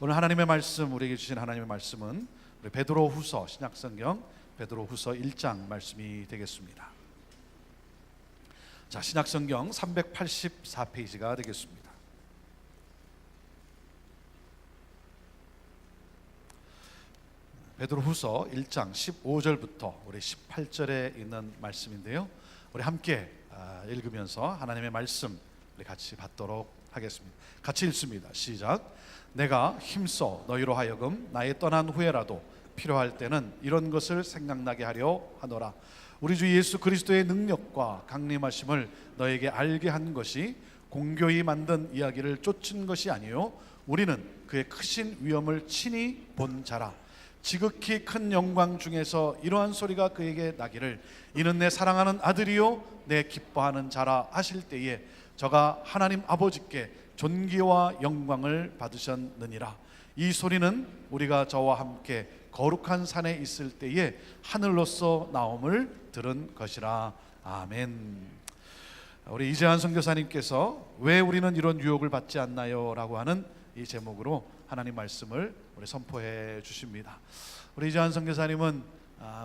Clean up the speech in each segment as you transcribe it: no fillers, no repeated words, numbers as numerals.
오늘 하나님의 말씀, 우리에게 주신 하나님의 말씀은 우리 베드로후서, 신약성경 베드로후서 1장 말씀이 되겠습니다. 자, 신약성경 384페이지가 되겠습니다. 베드로후서 1장 15절부터 우리 18절에 있는 말씀인데요, 우리 함께 읽으면서 하나님의 말씀 우리 같이 받도록 하겠습니다. 같이 읽습니다. 시작. 내가 힘써 너희로 하여금 나의 떠난 후에라도 필요할 때는 이런 것을 생각나게 하려 하노라. 우리 주 예수 그리스도의 능력과 강림하심을 너에게 알게 한 것이 공교히 만든 이야기를 쫓은 것이 아니요 우리는 그의 크신 위엄을 친히 본 자라. 지극히 큰 영광 중에서 이러한 소리가 그에게 나기를 이는 내 사랑하는 아들이요 내 기뻐하는 자라 하실 때에 저가 하나님 아버지께 존귀와 영광을 받으셨느니라. 이 소리는 우리가 저와 함께 거룩한 산에 있을 때에 하늘로서 나옴을 들은 것이라. 아멘. 우리 이재한 선교사님께서 왜 우리는 이런 유혹을 받지 않나요? 라고 하는 이 제목으로 하나님 말씀을 우리 선포해 주십니다. 우리 이재한 선교사님은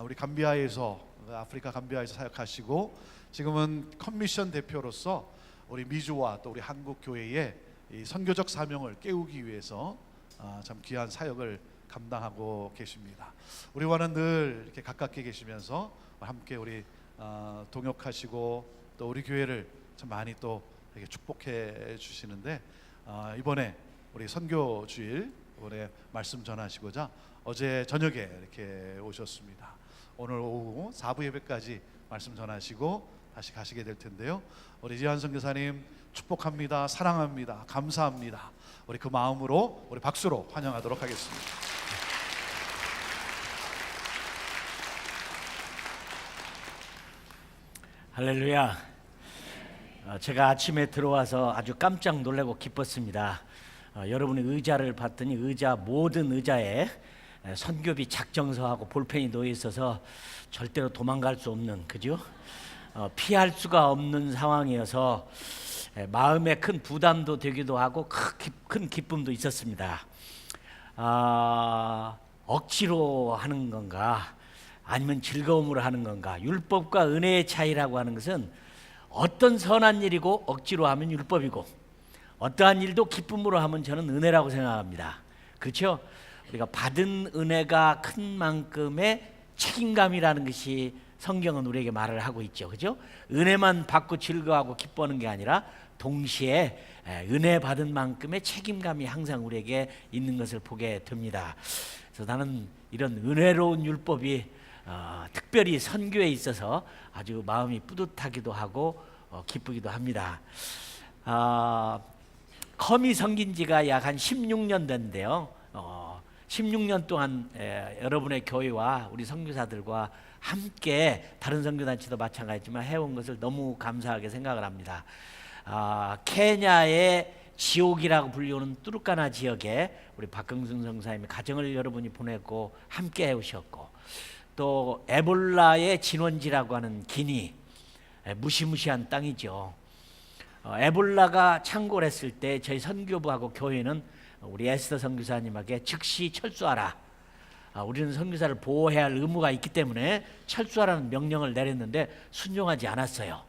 우리 감비아에서, 아프리카 감비아에서 사역하시고 지금은 커미션 대표로서 우리 미주와 또 우리 한국 교회의 이 선교적 사명을 깨우기 위해서 참 귀한 사역을 감당하고 계십니다. 우리와는 늘 이렇게 가깝게 계시면서 함께 우리 동역하시고 또 우리 교회를 참 많이 또 이렇게 축복해 주시는데, 이번에 우리 선교 주일 이번에 말씀 전하시고자 어제 저녁에 이렇게 오셨습니다. 오늘 오후 4부 예배까지 말씀 전하시고 다시 가시게 될 텐데요, 우리 이재한 선교사님 축복합니다. 사랑합니다. 감사합니다. 우리 그 마음으로 우리 박수로 환영하도록 하겠습니다. 할렐루야. 제가 아침에 들어와서 아주 깜짝 놀라고 기뻤습니다. 여러분의 의자를 봤더니 모든 의자에 선교비 작정서하고 볼펜이 놓여 있어서 절대로 도망갈 수 없는, 그죠? 피할 수가 없는 상황이어서 마음에 큰 부담도 되기도 하고 큰 기쁨도 있었습니다. 억지로 하는 건가 아니면 즐거움으로 하는 건가? 율법과 은혜의 차이라고 하는 것은 어떤 선한 일이고 억지로 하면 율법이고 어떠한 일도 기쁨으로 하면 저는 은혜라고 생각합니다. 그렇죠? 우리가 받은 은혜가 큰 만큼의 책임감이라는 것이 성경은 우리에게 말을 하고 있죠. 그죠? 은혜만 받고 즐거워하고 기뻐하는 게 아니라 동시에 은혜 받은 만큼의 책임감이 항상 우리에게 있는 것을 보게 됩니다. 그래서 나는 이런 은혜로운 율법이 특별히 선교에 있어서 아주 마음이 뿌듯하기도 하고 기쁘기도 합니다. 커미 섬긴 지가 약 한 16년 됐는데요, 16년 동안 여러분의 교회와 우리 선교사들과 함께 다른 선교단체도 마찬가지지만 해온 것을 너무 감사하게 생각을 합니다. 케냐의 지옥이라고 불리우는 뚜르카나 지역에 우리 박경승 선교사님이 가정을 여러분이 보내고 함께 해오셨고, 또 에볼라의 진원지라고 하는 기니, 무시무시한 땅이죠. 에볼라가 창궐 했을 때 저희 선교부하고 교회는 우리 에스더 선교사님에게 즉시 철수하라, 우리는 선교사를 보호해야 할 의무가 있기 때문에 철수하라는 명령을 내렸는데 순종하지 않았어요.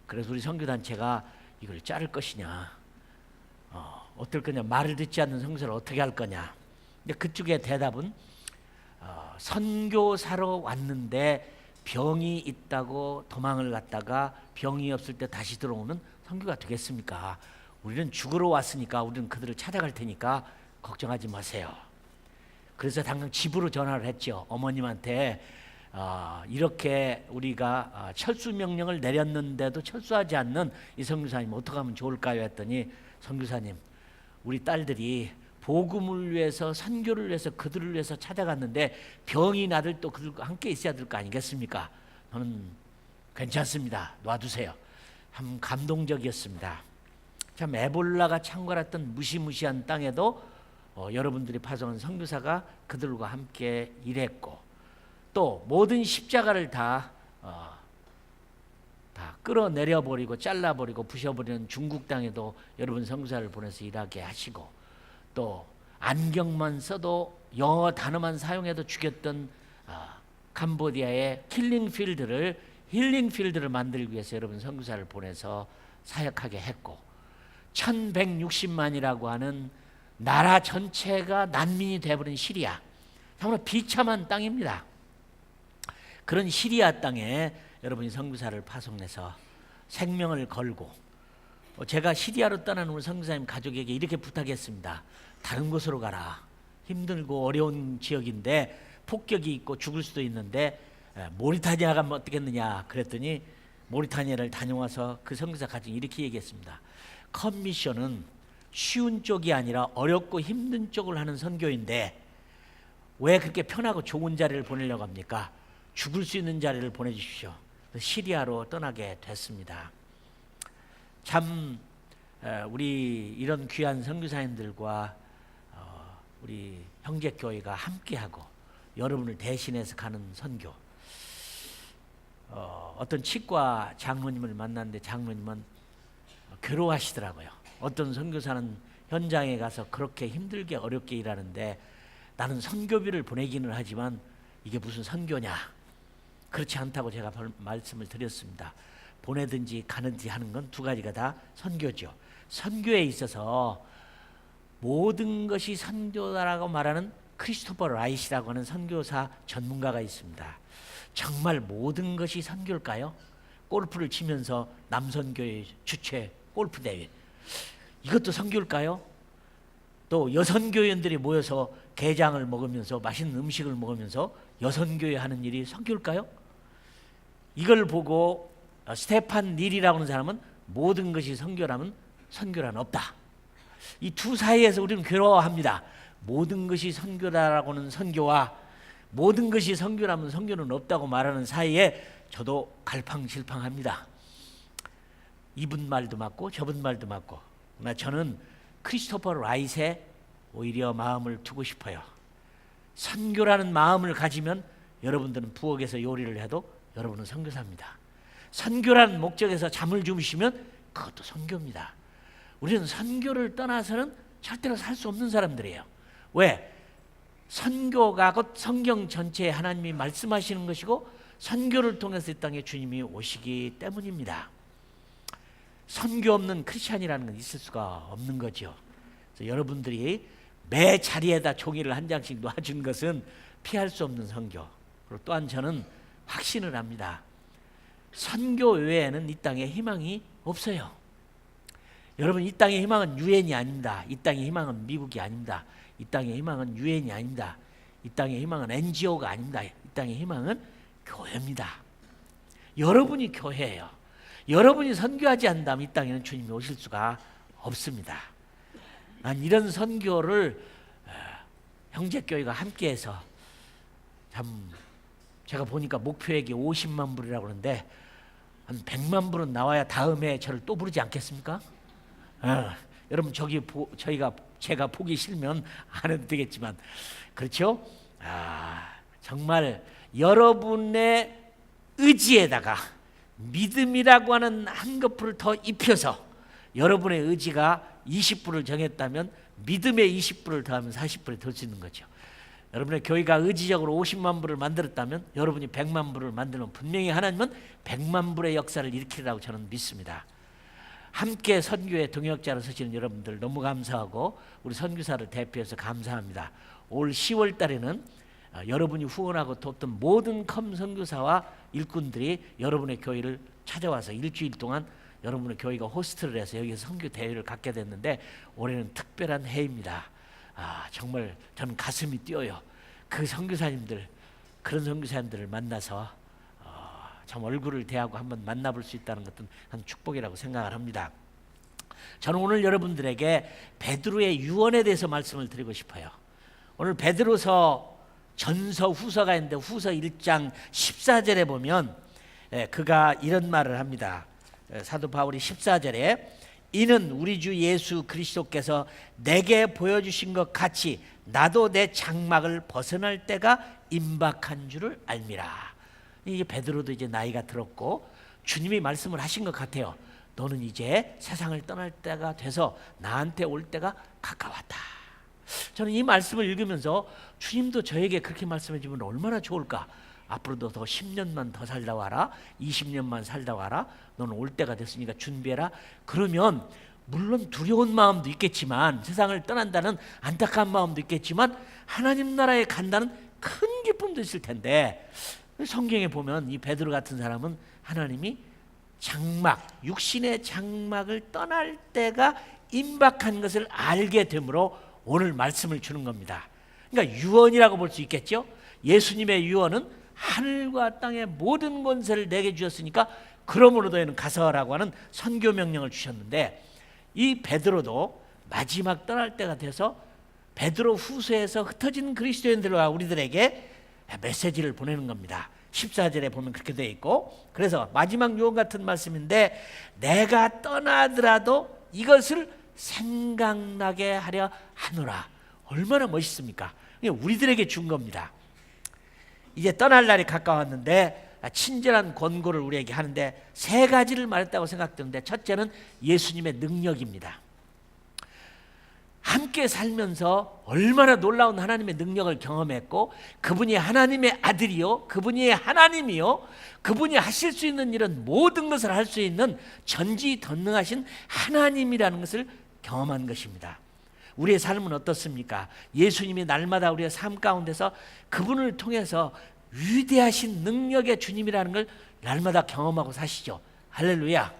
그래서 우리 선교단체가 이걸 자를 것이냐, 어떨 거냐, 말을 듣지 않는 선교사를 어떻게 할 거냐. 근데 그쪽의 대답은 선교사로 왔는데 병이 있다고 도망을 갔다가 병이 없을 때 다시 들어오면 선교가 되겠습니까? 우리는 죽으러 왔으니까 우리는 그들을 찾아갈 테니까 걱정하지 마세요. 그래서 당장 집으로 전화를 했죠. 어머님한테 이렇게 우리가 철수 명령을 내렸는데도 철수하지 않는 이 선교사님 어떻게 하면 좋을까요? 했더니, 선교사님, 우리 딸들이 복음을 위해서 선교를 위해서 그들을 위해서 찾아갔는데 병이 나들 또 그들과 함께 있어야 될 거 아니겠습니까? 저는 괜찮습니다. 놔두세요. 참 감동적이었습니다. 참 에볼라가 창궐했던 무시무시한 땅에도 여러분들이 파송한 선교사가 그들과 함께 일했고, 또 모든 십자가를 다 끌어내려버리고 잘라버리고 부셔버리는 중국 땅에도 여러분 선교사를 보내서 일하게 하시고, 또 안경만 써도 영어 단어만 사용해도 죽였던 캄보디아의 힐링 필드를 만들기 위해서 여러분 선교사를 보내서 사역하게 했고, 1160만이라고 하는 나라 전체가 난민이 되어버린 시리아, 정말 비참한 땅입니다. 그런 시리아 땅에 여러분이 선교사를 파송해서 생명을 걸고, 제가 시리아로 떠나는 우리 선교사님 가족에게 이렇게 부탁했습니다. 다른 곳으로 가라. 힘들고 어려운 지역인데 폭격이 있고 죽을 수도 있는데 모리타니아 가면 어떻겠느냐 그랬더니, 모리타니아를 다녀와서 그 선교사 가족이 이렇게 얘기했습니다. 컴미션은 쉬운 쪽이 아니라 어렵고 힘든 쪽을 하는 선교인데 왜 그렇게 편하고 좋은 자리를 보내려고 합니까? 죽을 수 있는 자리를 보내주십시오. 시리아로 떠나게 됐습니다. 참 우리 이런 귀한 선교사님들과 우리 형제교회가 함께하고 여러분을 대신해서 가는 선교. 어떤 치과 장로님을 만났는데 장로님은 괴로워하시더라고요. 어떤 선교사는 현장에 가서 그렇게 힘들게 어렵게 일하는데 나는 선교비를 보내기는 하지만 이게 무슨 선교냐, 그렇지 않다고 제가 말씀을 드렸습니다. 보내든지 가는지 하는 건 두 가지가 다 선교죠. 선교에 있어서 모든 것이 선교다라고 말하는 크리스토퍼 라이시라고 하는 선교사 전문가가 있습니다. 정말 모든 것이 선교일까요? 골프를 치면서 남선교회 주최 골프 대회, 이것도 선교일까요? 또 여선교회원들이 모여서 게장을 먹으면서 맛있는 음식을 먹으면서 여선교회 하는 일이 선교일까요? 이걸 보고 스테판 닐이라고 하는 사람은 모든 것이 선교라면 선교란 없다. 이 두 사이에서 우리는 괴로워합니다. 모든 것이 선교라고 하는 선교와 모든 것이 선교라면 선교는 없다고 말하는 사이에 저도 갈팡질팡합니다. 이분 말도 맞고 저분 말도 맞고. 그러나 저는 크리스토퍼 라이트에 오히려 마음을 두고 싶어요. 선교라는 마음을 가지면 여러분들은 부엌에서 요리를 해도 여러분은 선교사입니다. 선교라는 목적에서 잠을 주무시면 그것도 선교입니다. 우리는 선교를 떠나서는 절대로 살 수 없는 사람들이에요. 왜? 선교가 곧 성경 전체에 하나님이 말씀하시는 것이고 선교를 통해서 이 땅에 주님이 오시기 때문입니다. 선교 없는 크리스찬이라는 건 있을 수가 없는 거죠. 그래서 여러분들이 매 자리에다 종이를 한 장씩 놔준 것은 피할 수 없는 선교. 그리고 또한 저는 확신을 합니다. 선교 외에는 이 땅에 희망이 없어요. 여러분, 이 땅의 희망은 유엔이 아닙니다. 이 땅의 희망은 미국이 아닙니다. 이 땅의 희망은 유엔이 아닙니다. 이 땅의 희망은 NGO가 아닙니다. 이 땅의 희망은 교회입니다. 여러분이 교회예요. 여러분이 선교하지 않는다면 이 땅에는 주님이 오실 수가 없습니다. 난 이런 선교를 형제교회가 함께해서, 참 제가 보니까 목표액이 50만 불이라고 그러는데 한 100만 불은 나와야 다음에 저를 또 부르지 않겠습니까? 여러분, 제가 보기 싫으면 안 해도 되겠지만, 그렇죠? 정말 여러분의 의지에다가 믿음이라고 하는 한꺼풀을 더 입혀서, 여러분의 의지가 20불을 정했다면 믿음의 20불을 더하면 40불이 될 수 있는 거죠. 여러분의 교회가 의지적으로 50만 불을 만들었다면 여러분이 100만 불을 만들면 분명히 하나님은 100만 불의 역사를 일으키리라고 저는 믿습니다. 함께 선교의 동역자로 서시는 여러분들 너무 감사하고 우리 선교사를 대표해서 감사합니다. 올 10월 달에는 여러분이 후원하고 돕던 모든 컴 선교사와 일꾼들이 여러분의 교회를 찾아와서 일주일 동안 여러분의 교회가 호스트를 해서 여기서 선교 대회를 갖게 됐는데, 올해는 특별한 해입니다. 정말 저는 가슴이 뛰어요. 그 선교사님들, 그런 선교사님들을 만나서 참 얼굴을 대하고 한번 만나볼 수 있다는 것은 한 축복이라고 생각을 합니다. 저는 오늘 여러분들에게 베드로의 유언에 대해서 말씀을 드리고 싶어요. 오늘 베드로서 전서 후서가 있는데 후서 1장 14절에 보면 그가 이런 말을 합니다. 사도 바울이 14절에 이는 우리 주 예수 그리스도께서 내게 보여주신 것 같이 나도 내 장막을 벗어날 때가 임박한 줄을 알미라. 이게 베드로도 이제 나이가 들었고 주님이 말씀을 하신 것 같아요. 너는 이제 세상을 떠날 때가 돼서 나한테 올 때가 가까웠다. 저는 이 말씀을 읽으면서 주님도 저에게 그렇게 말씀해 주면 얼마나 좋을까. 앞으로도 더 10년만 더 살다 와라, 20년만 살다 와라, 너는 올 때가 됐으니까 준비해라. 그러면 물론 두려운 마음도 있겠지만, 세상을 떠난다는 안타까운 마음도 있겠지만, 하나님 나라에 간다는 큰 기쁨도 있을 텐데, 성경에 보면 이 베드로 같은 사람은 하나님이 장막, 육신의 장막을 떠날 때가 임박한 것을 알게 되므로 오늘 말씀을 주는 겁니다. 그러니까 유언이라고 볼 수 있겠죠. 예수님의 유언은 하늘과 땅의 모든 권세를 내게 주셨으니까 그러므로 너희는 가서라고 하는 선교 명령을 주셨는데, 이 베드로도 마지막 떠날 때가 돼서 베드로 후서에서 흩어진 그리스도인들과 우리들에게 메시지를 보내는 겁니다. 14절에 보면 그렇게 되어 있고, 그래서 마지막 유언 같은 말씀인데, 내가 떠나더라도 이것을 생각나게 하려 하노라. 얼마나 멋있습니까? 우리들에게 준 겁니다. 이제 떠날 날이 가까웠는데 친절한 권고를 우리에게 하는데, 세 가지를 말했다고 생각되는데, 첫째는 예수님의 능력입니다. 함께 살면서 얼마나 놀라운 하나님의 능력을 경험했고, 그분이 하나님의 아들이요, 그분이 하나님이요, 그분이 하실 수 있는 일은 모든 것을 할 수 있는 전지전능하신 하나님이라는 것을 경험한 것입니다. 우리의 삶은 어떻습니까? 예수님이 날마다 우리의 삶 가운데서 그분을 통해서 위대하신 능력의 주님이라는 걸 날마다 경험하고 사시죠. 할렐루야.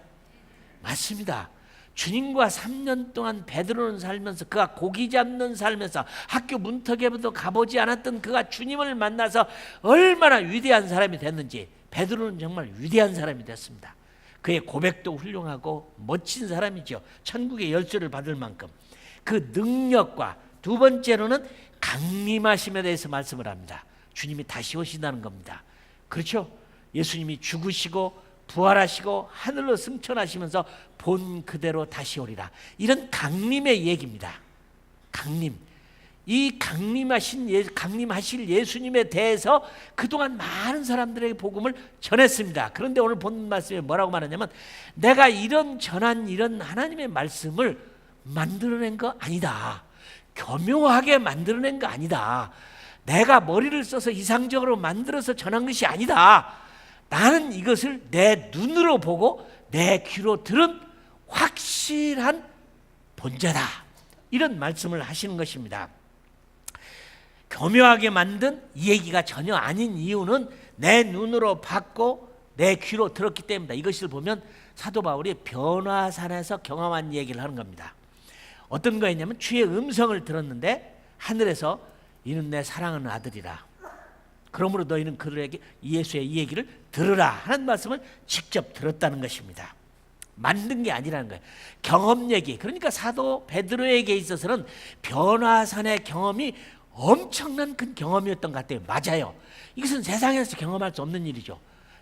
맞습니다. 주님과 3년 동안 베드로는 살면서, 그가 고기 잡는 삶에서 학교 문턱에도 가보지 않았던 그가 주님을 만나서 얼마나 위대한 사람이 됐는지, 베드로는 정말 위대한 사람이 됐습니다. 그의 고백도 훌륭하고 멋진 사람이죠. 천국의 열쇠를 받을 만큼. 그 능력과 두 번째로는 강림하심에 대해서 말씀을 합니다. 주님이 다시 오신다는 겁니다. 그렇죠? 예수님이 죽으시고 부활하시고 하늘로 승천하시면서 본 그대로 다시 오리라. 이런 강림의 얘기입니다. 강림. 이 강림하실 예수님에 대해서 그동안 많은 사람들에게 복음을 전했습니다. 그런데 오늘 본 말씀에 뭐라고 말하냐면, 내가 전한 이런 하나님의 말씀을 만들어낸 거 아니다. 교묘하게 만들어낸 거 아니다. 내가 머리를 써서 이상적으로 만들어서 전한 것이 아니다. 나는 이것을 내 눈으로 보고 내 귀로 들은 확실한 본자다. 이런 말씀을 하시는 것입니다. 교묘하게 만든 이 얘기가 전혀 아닌 이유는 내 눈으로 봤고 내 귀로 들었기 때문이다. 이것을 보면 사도 바울이 변화산에서 경험한 얘기를 하는 겁니다. 어떤 거였냐면, 주의 음성을 들었는데 하늘에서 이는 내 사랑하는 아들이라. 그러므로 너희는 그들에게 예수의 이 얘기를 들으라 하는 말씀을 직접 들었다는 것입니다. 만든 게 아니라는 거예요. 경험 얘기. 그러니까 사도 베드로에게 있어서는 변화산의 경험이 엄청난 큰 경험이었던 것 같아요. 맞아요. 이것은 세상에서 경험할 수 없는 일이죠.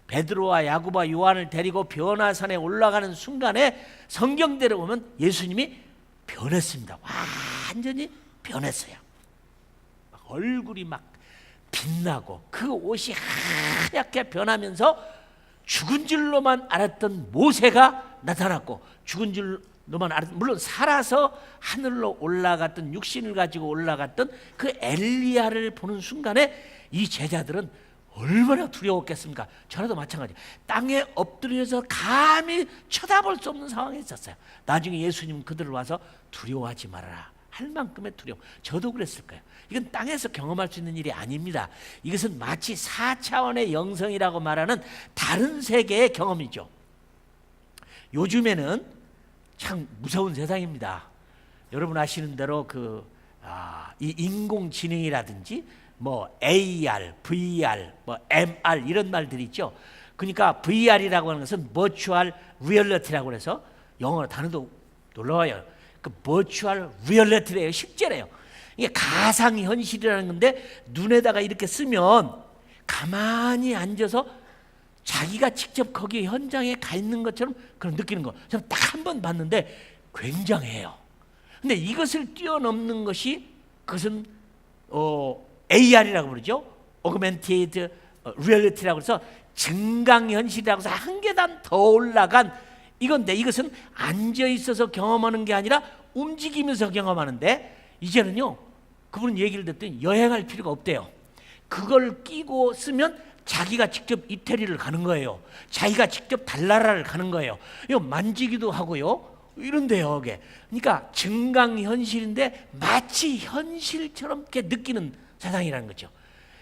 베드로와 야고보와 요한을 데리고 변화산에 올라가는 순간에 성경대로 보면 예수님이 변했습니다. 완전히 변했어요. 얼굴이 막 빛나고 그 옷이 하얗게 변하면서 죽은 줄로만 알았던 모세가 나타났고, 죽은 줄로만 알았던, 물론 살아서 하늘로 올라갔던, 육신을 가지고 올라갔던 그 엘리야를 보는 순간에 이 제자들은 얼마나 두려웠겠습니까? 저라도 마찬가지. 땅에 엎드려서 감히 쳐다볼 수 없는 상황에 있었어요. 나중에 예수님은 그들을 와서 두려워하지 말아라 할 만큼의 두려움. 저도 그랬을 거예요. 이건 땅에서 경험할 수 있는 일이 아닙니다. 이것은 마치 4차원의 영성이라고 말하는 다른 세계의 경험이죠. 요즘에는 참 무서운 세상입니다. 여러분 아시는 대로 이 인공지능이라든지 뭐 AR, VR, 뭐 MR 이런 말들이 있죠. 그러니까 VR이라고 하는 것은 Virtual Reality라고 해서 영어로 단어도 놀라워요. 그 Virtual Reality래요. 실제래요. 이게 가상현실이라는 건데, 눈에다가 이렇게 쓰면 가만히 앉아서 자기가 직접 거기 현장에 가 있는 것처럼 그런 느끼는 거. 저는 딱 한 번 봤는데 굉장해요. 근데 이것을 뛰어넘는 것이, 그것은 AR이라고 부르죠. Augmented Reality라고 해서 증강현실이라고 해서 한 계단 더 올라간 이건데, 이것은 앉아 있어서 경험하는 게 아니라 움직이면서 경험하는데, 이제는요 그분은 얘기를 듣더니 여행할 필요가 없대요. 그걸 끼고 쓰면 자기가 직접 이태리를 가는 거예요. 자기가 직접 달나라를 가는 거예요. 이거 만지기도 하고요. 이런데요, 이게. 그러니까 증강현실인데 마치 현실처럼 이렇게 느끼는 세상이라는 거죠.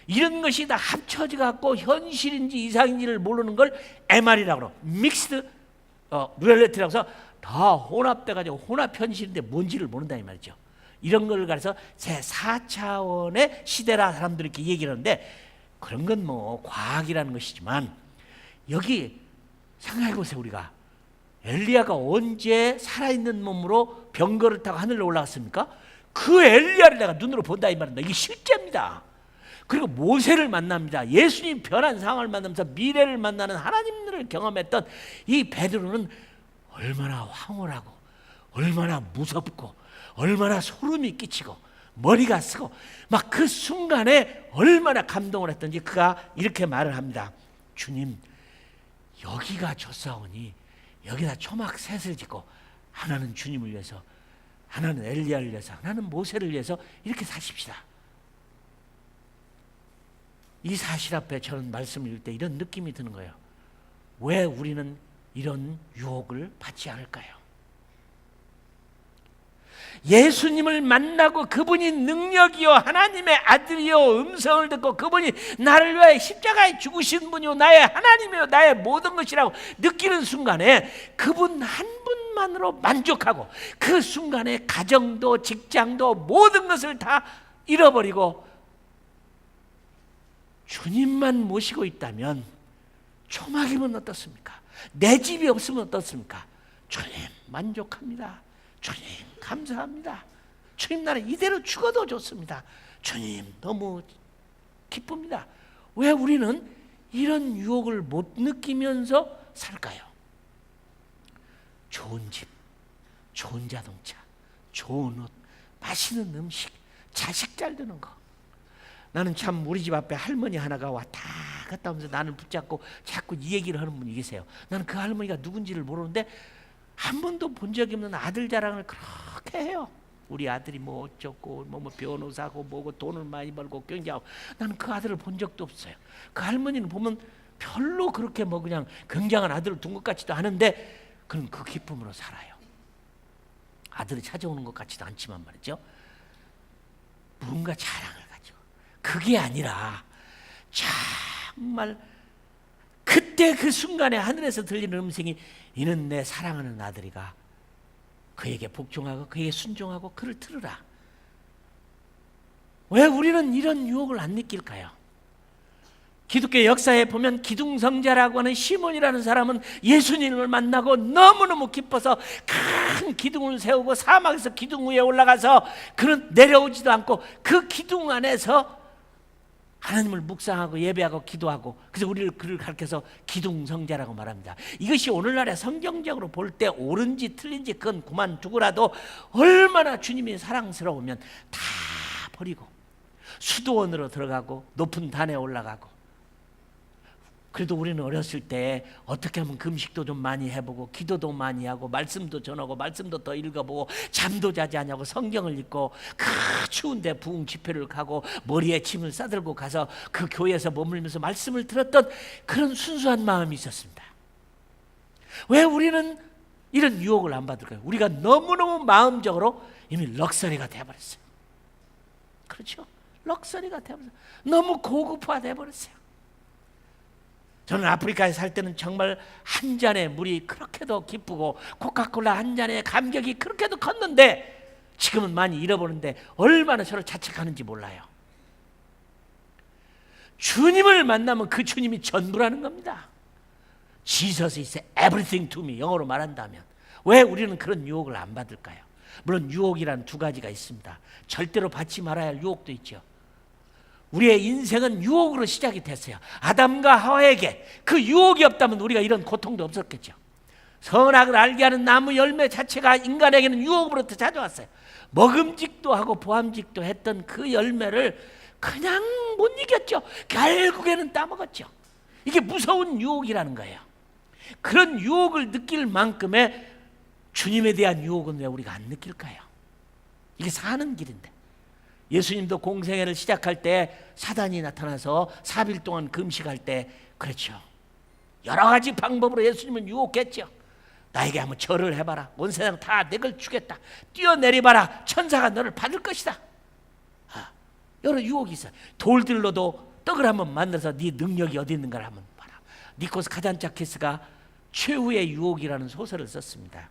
이런 것이 다 합쳐져 갖고 현실인지 이상인지를 모르는 걸 MR이라고 그러고, 믹스드 리얼리티라고 해서 다 혼합돼 가지고 혼합 현실인데 뭔지를 모른다 이 말이죠. 이런 걸 가려서 제 4차원의 시대라 사람들이 이렇게 얘기를 하는데, 그런 건 뭐 과학이라는 것이지만, 여기 생각해 보세요. 우리가 엘리야가 언제 살아있는 몸으로 병거를 타고 하늘로 올라갔습니까? 그 엘리야를 내가 눈으로 본다 이 말입니다. 이게 실제입니다. 그리고 모세를 만납니다. 예수님 변한 상황을 만나면서 미래를 만나는 하나님을 경험했던 이 베드로는 얼마나 황홀하고 얼마나 무섭고 얼마나 소름이 끼치고 머리가 쓰고 막 그 순간에 얼마나 감동을 했던지 그가 이렇게 말을 합니다. 주님, 여기가 좋사오니 여기다 초막 셋을 짓고, 하나는 주님을 위해서, 하나는 엘리야를 위해서, 하나는 모세를 위해서 이렇게 사십시다. 이 사실 앞에 저는 말씀을 읽을 때 이런 느낌이 드는 거예요. 왜 우리는 이런 유혹을 받지 않을까요? 예수님을 만나고 그분이 능력이요 하나님의 아들이요 음성을 듣고 그분이 나를 위하여 십자가에 죽으신 분이요 나의 하나님이요 나의 모든 것이라고 느끼는 순간에 그분 한 분만으로 만족하고, 그 순간에 가정도 직장도 모든 것을 다 잃어버리고 주님만 모시고 있다면 초막이면 어떻습니까? 내 집이 없으면 어떻습니까? 주님 만족합니다. 주님 감사합니다. 주님 나는 이대로 죽어도 좋습니다. 주님 너무 기쁩니다. 왜 우리는 이런 유혹을 못 느끼면서 살까요? 좋은 집, 좋은 자동차, 좋은 옷, 맛있는 음식, 자식 잘 되는 거. 나는 참 우리 집 앞에 할머니 하나가 왔다 갔다 하면서 나를 붙잡고 자꾸 이 얘기를 하는 분이 계세요. 나는 그 할머니가 누군지를 모르는데 한 번도 본 적이 없는 아들 자랑을 그렇게 해요. 우리 아들이 뭐 어쩌고 뭐 변호사고 뭐고 돈을 많이 벌고 경제하고. 나는 그 아들을 본 적도 없어요. 그 할머니는 보면 별로 그렇게 뭐 그냥 굉장한 아들을 둔 것 같지도 않은데 그는 그 기쁨으로 살아요. 아들이 찾아오는 것 같지도 않지만 말이죠. 뭔가 자랑을 가지고. 그게 아니라 정말 그때 그 순간에 하늘에서 들리는 음성이, 이는 내 사랑하는 아들이가 그에게 복종하고 그에게 순종하고 그를 들으라. 왜 우리는 이런 유혹을 안 느낄까요? 기독교 역사에 보면 기둥성자라고 하는 시몬이라는 사람은 예수님을 만나고 너무너무 기뻐서 큰 기둥을 세우고 사막에서 기둥 위에 올라가서 그는 내려오지도 않고 그 기둥 안에서 하나님을 묵상하고 예배하고 기도하고, 그래서 우리를 그를 가르쳐서 기둥성자라고 말합니다. 이것이 오늘날의 성경적으로 볼 때 옳은지 틀린지 그건 그만두고라도 얼마나 주님이 사랑스러우면 다 버리고 수도원으로 들어가고 높은 단에 올라가고. 그래도 우리는 어렸을 때 어떻게 하면 금식도 좀 많이 해보고 기도도 많이 하고 말씀도 전하고 말씀도 더 읽어보고 잠도 자지 않냐고 성경을 읽고 그 추운데 부흥 집회를 가고 머리에 짐을 싸들고 가서 그 교회에서 머물면서 말씀을 들었던 그런 순수한 마음이 있었습니다. 왜 우리는 이런 유혹을 안 받을까요? 우리가 너무너무 마음적으로 이미 럭셔리가 돼버렸어요. 그렇죠? 럭셔리가 돼버렸어요. 너무 고급화 돼버렸어요. 저는 아프리카에 살 때는 정말 한 잔의 물이 그렇게도 기쁘고 코카콜라 한 잔의 감격이 그렇게도 컸는데 지금은 많이 잃어버렸는데 얼마나 서로 자책하는지 몰라요. 주님을 만나면 그 주님이 전부라는 겁니다. Jesus is everything to me, 영어로 말한다면. 왜 우리는 그런 유혹을 안 받을까요? 물론 유혹이란 두 가지가 있습니다. 절대로 받지 말아야 할 유혹도 있죠. 우리의 인생은 유혹으로 시작이 됐어요. 아담과 하와에게 그 유혹이 없다면 우리가 이런 고통도 없었겠죠. 선악을 알게 하는 나무 열매 자체가 인간에게는 유혹으로부터 찾아왔어요. 먹음직도 하고 보암직도 했던 그 열매를 그냥 못 이겼죠. 결국에는 따먹었죠. 이게 무서운 유혹이라는 거예요. 그런 유혹을 느낄 만큼의 주님에 대한 유혹은 왜 우리가 안 느낄까요? 이게 사는 길인데. 예수님도 공생애를 시작할 때 사단이 나타나서 4일 동안 금식할 때 그렇죠. 여러 가지 방법으로 예수님은 유혹했죠. 나에게 한번 절을 해봐라. 온 세상 다 내 걸 주겠다. 뛰어내려봐라. 천사가 너를 받을 것이다. 여러 유혹이 있어요. 돌들로도 떡을 한번 만들어서 네 능력이 어디 있는가를 한번 봐라. 니코스 카잔차키스가 최후의 유혹이라는 소설을 썼습니다.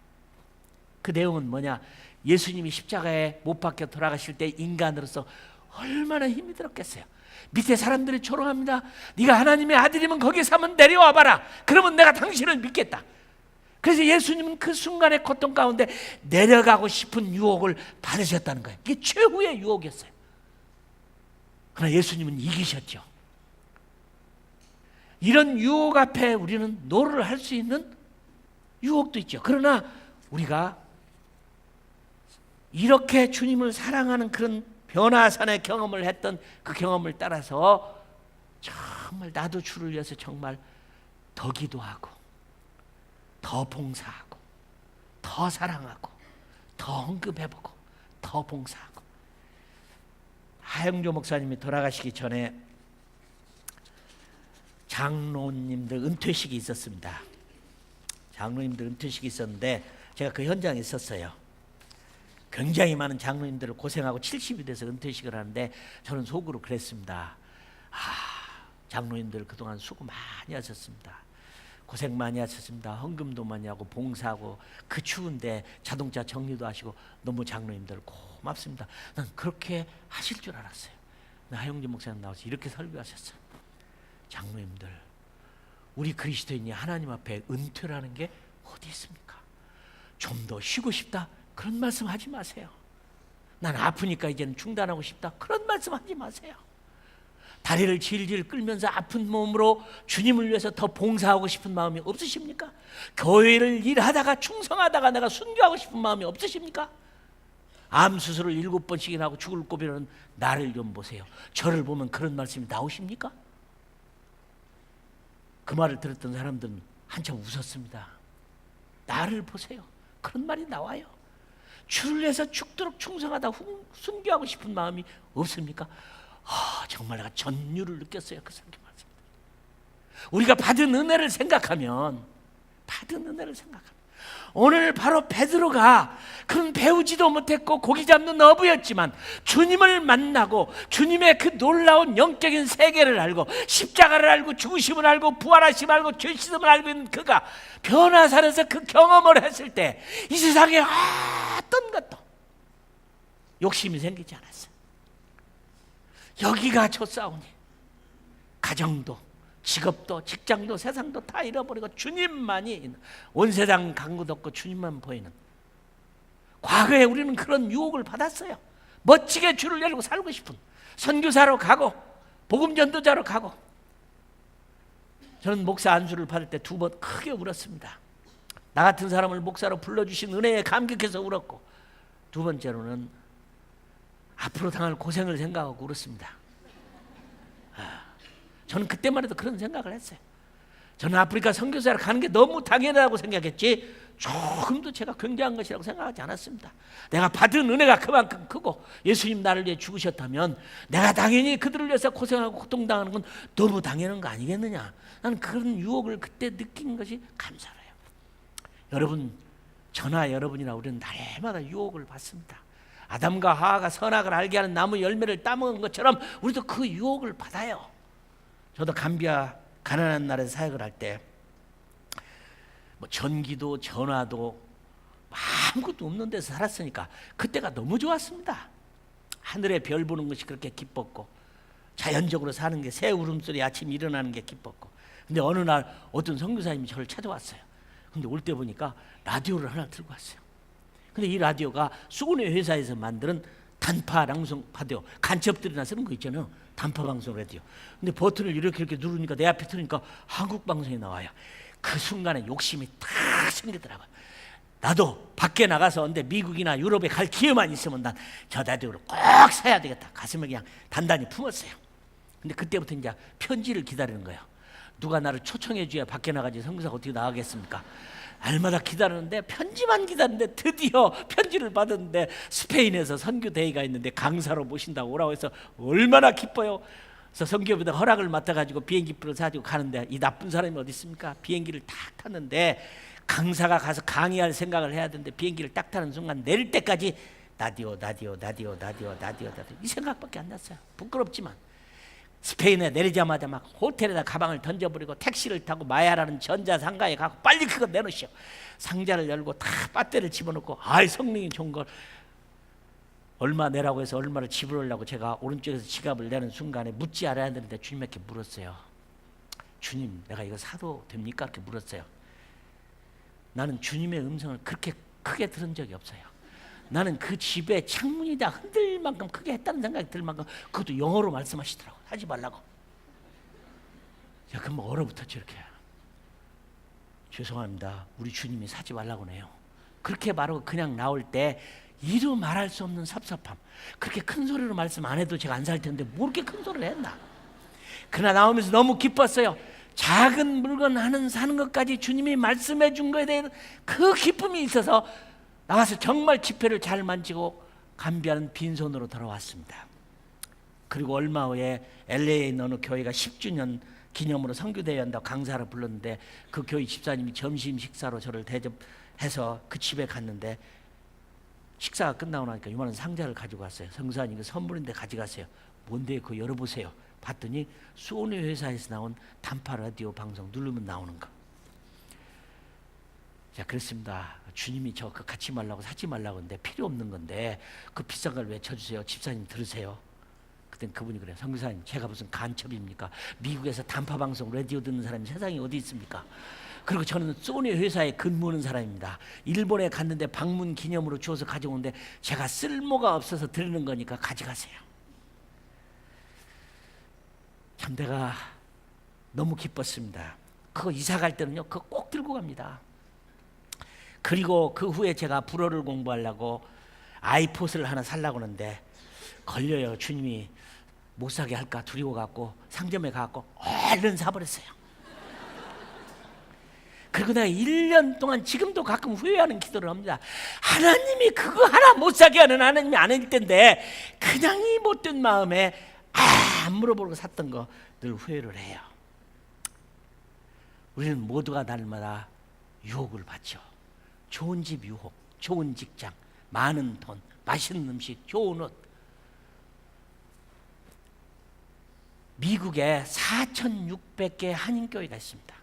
그 내용은 뭐냐? 예수님이 십자가에 못 박혀 돌아가실 때 인간으로서 얼마나 힘이 들었겠어요. 밑에 사람들이 조롱합니다. 네가 하나님의 아들이면 거기서 한번 내려와 봐라. 그러면 내가 당신을 믿겠다. 그래서 예수님은 그 순간의 고통 가운데 내려가고 싶은 유혹을 받으셨다는 거예요. 이게 최후의 유혹이었어요. 그러나 예수님은 이기셨죠. 이런 유혹 앞에 우리는 노를 할 수 있는 유혹도 있죠. 그러나 우리가 이렇게 주님을 사랑하는 그런 변화산의 경험을 했던 그 경험을 따라서 정말 나도 주를 위해서 정말 더 기도하고 더 봉사하고 더 사랑하고 더 언급해보고 더 봉사하고. 하영조 목사님이 돌아가시기 전에 장로님들 은퇴식이 있었습니다. 장로님들 은퇴식이 있었는데 제가 그 현장에 있었어요. 굉장히 많은 장로님들을 고생하고 70이 돼서 은퇴식을 하는데 저는 속으로 그랬습니다. 장로님들 그동안 수고 많이 하셨습니다. 고생 많이 하셨습니다. 헌금도 많이 하고 봉사하고 그 추운데 자동차 정리도 하시고 너무 장로님들 고맙습니다. 난 그렇게 하실 줄 알았어요. 하영진 목사님 나와서 이렇게 설교하셨어요. 장로님들, 우리 그리스도인이 하나님 앞에 은퇴라는 게 어디 있습니까? 좀 더 쉬고 싶다? 그런 말씀 하지 마세요. 난 아프니까 이제는 중단하고 싶다? 그런 말씀 하지 마세요. 다리를 질질 끌면서 아픈 몸으로 주님을 위해서 더 봉사하고 싶은 마음이 없으십니까? 교회를 일하다가 충성하다가 내가 순교하고 싶은 마음이 없으십니까? 암 수술을 7번씩이나 하고 죽을 고비로는 나를 좀 보세요. 저를 보면 그런 말씀이 나오십니까? 그 말을 들었던 사람들은 한참 웃었습니다. 나를 보세요. 그런 말이 나와요. 주를 위해서 죽도록 충성하다 순교하고 싶은 마음이 없습니까? 정말 내가 전율을 느꼈어요. 그 설교 말씀. 우리가 받은 은혜를 생각하면 오늘 바로 베드로가 그런 배우지도 못했고 고기 잡는 어부였지만 주님을 만나고 주님의 그 놀라운 영적인 세계를 알고 십자가를 알고 죽으심을 알고 부활하심을 알고 죄 씻음을 알고 있는 그가 변화산에서 그 경험을 했을 때 이 세상에 어떤 것도 욕심이 생기지 않았어요. 여기가 좁사오니 가정도 직업도 직장도 세상도 다 잃어버리고 주님만이 온 세상 간구도 없고 주님만 보이는. 과거에 우리는 그런 유혹을 받았어요. 멋지게 주를 열고 살고 싶은 선교사로 가고 복음 전도자로 가고. 저는 목사 안수를 받을 때 2번 크게 울었습니다. 나 같은 사람을 목사로 불러주신 은혜에 감격해서 울었고, 2번째로는 앞으로 당할 고생을 생각하고 울었습니다. 저는 그때만 해도 그런 생각을 했어요. 저는 아프리카 선교사로 가는 게 너무 당연하다고 생각했지 조금도 제가 굉장한 것이라고 생각하지 않았습니다. 내가 받은 은혜가 그만큼 크고 예수님 나를 위해 죽으셨다면 내가 당연히 그들을 위해서 고생하고 고통당하는 건 너무 당연한 거 아니겠느냐. 나는 그런 유혹을 그때 느낀 것이 감사해요. 여러분, 저나 여러분이나 우리는 날마다 유혹을 받습니다. 아담과 하와가 선악을 알게 하는 나무 열매를 따먹은 것처럼 우리도 그 유혹을 받아요. 저도 감비아 가난한 나라에 사역을 할 때 전기도 전화도 아무것도 없는 데서 살았으니까 그때가 너무 좋았습니다. 하늘에 별 보는 것이 그렇게 기뻤고 자연적으로 사는 게 새 울음소리 아침 일어나는 게 기뻤고. 근데 어느 날 어떤 선교사님이 저를 찾아왔어요. 근데 올 때 보니까 라디오를 하나 들고 왔어요. 근데 이 라디오가 수고네 회사에서 만드는 단파 방송 라디오, 간첩들이나 쓰는 거 있잖아요. 단파 방송 라디오. 근데 버튼을 이렇게 누르니까 내 앞에 틀으니까 한국 방송이 나와요. 그 순간에 욕심이 탁 생기더라고요. 나도 밖에 나가서 근데 미국이나 유럽에 갈 기회만 있으면 난 저 라디오를 꼭 사야 되겠다. 가슴에 그냥 단단히 품었어요. 근데 그때부터 이제 편지를 기다리는 거예요. 누가 나를 초청해 줘야 밖에 나가지 선교사가 어떻게 나가겠습니까? 날마다 기다리는데 편지만 기다리는데 드디어 편지를 받았는데 스페인에서 선교 대회가 있는데 강사로 모신다고 오라고 해서 얼마나 기뻐요. 그래서 선교부대 허락을 맡아가지고 비행기표를 사가지고 가는데 이 나쁜 사람이 어디 있습니까? 비행기를 딱 탔는데 강사가 가서 강의할 생각을 해야 되는데 비행기를 딱 타는 순간 내릴 때까지 라디오 이 생각밖에 안 났어요. 부끄럽지만 스페인에 내리자마자 막 호텔에다 가방을 던져버리고 택시를 타고 마야라는 전자상가에 가고 빨리 그거 내놓으시오. 상자를 열고 다 배터리를 집어넣고 아이 성능이 좋은 걸 얼마 내라고 해서 얼마를 지불하려고 제가 오른쪽에서 지갑을 내는 순간에 묻지 않아야 되는데 주님께 물었어요. 주님, 내가 이거 사도 됩니까? 이렇게 물었어요. 나는 주님의 음성을 그렇게 크게 들은 적이 없어요. 나는 그 집에 창문이 다 흔들 만큼 크게 했다는 생각이 들 만큼 그것도 영어로 말씀하시더라고. 하지 말라고. 야, 그럼 얼어붙었죠 이렇게. 죄송합니다. 우리 주님이 사지 말라고 해요. 그렇게 말하고 그냥 나올 때 이루 말할 수 없는 섭섭함. 그렇게 큰 소리로 말씀 안 해도 제가 안 살 텐데 뭐 이렇게 큰 소리를 했나. 그러나 나오면서 너무 기뻤어요. 작은 물건 하나 사는 것까지 주님이 말씀해 준 거에 대한 그 기쁨이 있어서 나와서 정말 지폐를 잘 만지고 감비하는 빈손으로 돌아왔습니다. 그리고 얼마 후에 LA에 있는 어느 교회가 10주년 기념으로 선교대회 한다고 강사를 불렀는데 그 교회 집사님이 점심 식사로 저를 대접해서 그 집에 갔는데 식사가 끝나고 나니까 요만한 상자를 가지고 왔어요. 성사님 그 선물인데 가져가세요. 뭔데 그거 열어보세요. 봤더니 소니 회사에서 나온 단파 라디오 방송 누르면 나오는 거. 자, 그렇습니다. 주님이 저 그 갖지 말라고 사지 말라고 하는데 필요 없는 건데 그 비싼 걸 왜 쳐주세요. 집사님 들으세요. 그땐 그분이 그래요. 선교사님, 제가 무슨 간첩입니까? 미국에서 단파 방송 라디오 듣는 사람이 세상에 어디 있습니까? 그리고 저는 소니 회사에 근무하는 사람입니다. 일본에 갔는데 방문 기념으로 주어서 가져오는데 제가 쓸모가 없어서 드리는 거니까 가져가세요. 참 내가 너무 기뻤습니다. 그거 이사 갈 때는요, 그거 꼭 들고 갑니다. 그리고 그 후에 제가 불어를 공부하려고 아이폿을 하나 살려고 하는데 걸려요. 주님이 못 사게 할까 두려워 갖고 상점에 가갖고 얼른 사버렸어요. 그리고 내가 1년 동안 지금도 가끔 후회하는 기도를 합니다. 하나님이 그거 하나 못 사게 하는 하나님이 아닐 텐데 그냥 이 못된 마음에 안 물어보고 샀던 거 늘 후회를 해요. 우리는 모두가 날마다 유혹을 받죠. 좋은 집 유혹, 좋은 직장, 많은 돈, 맛있는 음식, 좋은 옷. 미국에 4,600개 한인교회가 있습니다.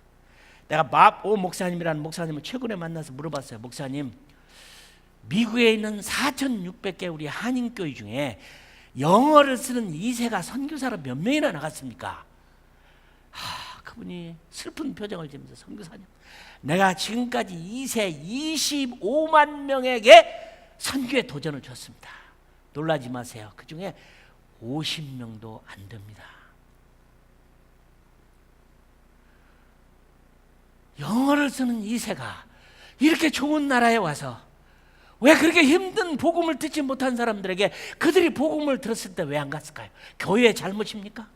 내가 마오 목사님이라는 목사님을 최근에 만나서 물어봤어요. 목사님, 미국에 있는 4,600개 우리 한인교회 중에 영어를 쓰는 2세가 선교사로 몇 명이나 나갔습니까? 그분이 슬픈 표정을 지으면서 선교사님, 내가 지금까지 2세 25만 명에게 선교에 도전을 줬습니다. 놀라지 마세요. 그 중에 50명도 안 됩니다. 영어를 쓰는 2세가 이렇게 좋은 나라에 와서 왜 그렇게 힘든 복음을 듣지 못한 사람들에게 그들이 복음을 들었을 때 왜 안 갔을까요? 교회의 잘못입니까?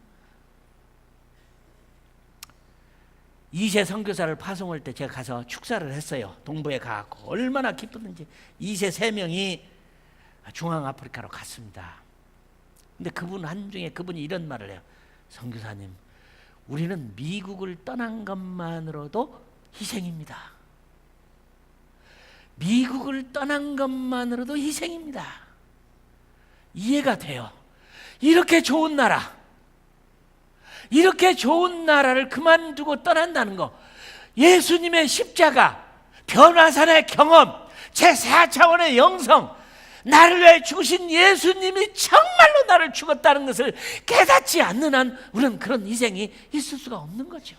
2세 선교사를 파송할 때 제가 가서 축사를 했어요. 동부에 가고 얼마나 기쁘든지 2세 3명이 중앙아프리카로 갔습니다. 근데 그분 한중에 그분이 이런 말을 해요. 선교사님, 우리는 미국을 떠난 것만으로도 희생입니다. 미국을 떠난 것만으로도 희생입니다. 이해가 돼요. 이렇게 좋은 나라, 이렇게 좋은 나라를 그만두고 떠난다는 거, 예수님의 십자가, 변화산의 경험, 제4차원의 영성, 나를 위해 죽으신 예수님이 정말로 나를 죽었다는 것을 깨닫지 않는 한 우리는 그런 희생이 있을 수가 없는 거죠.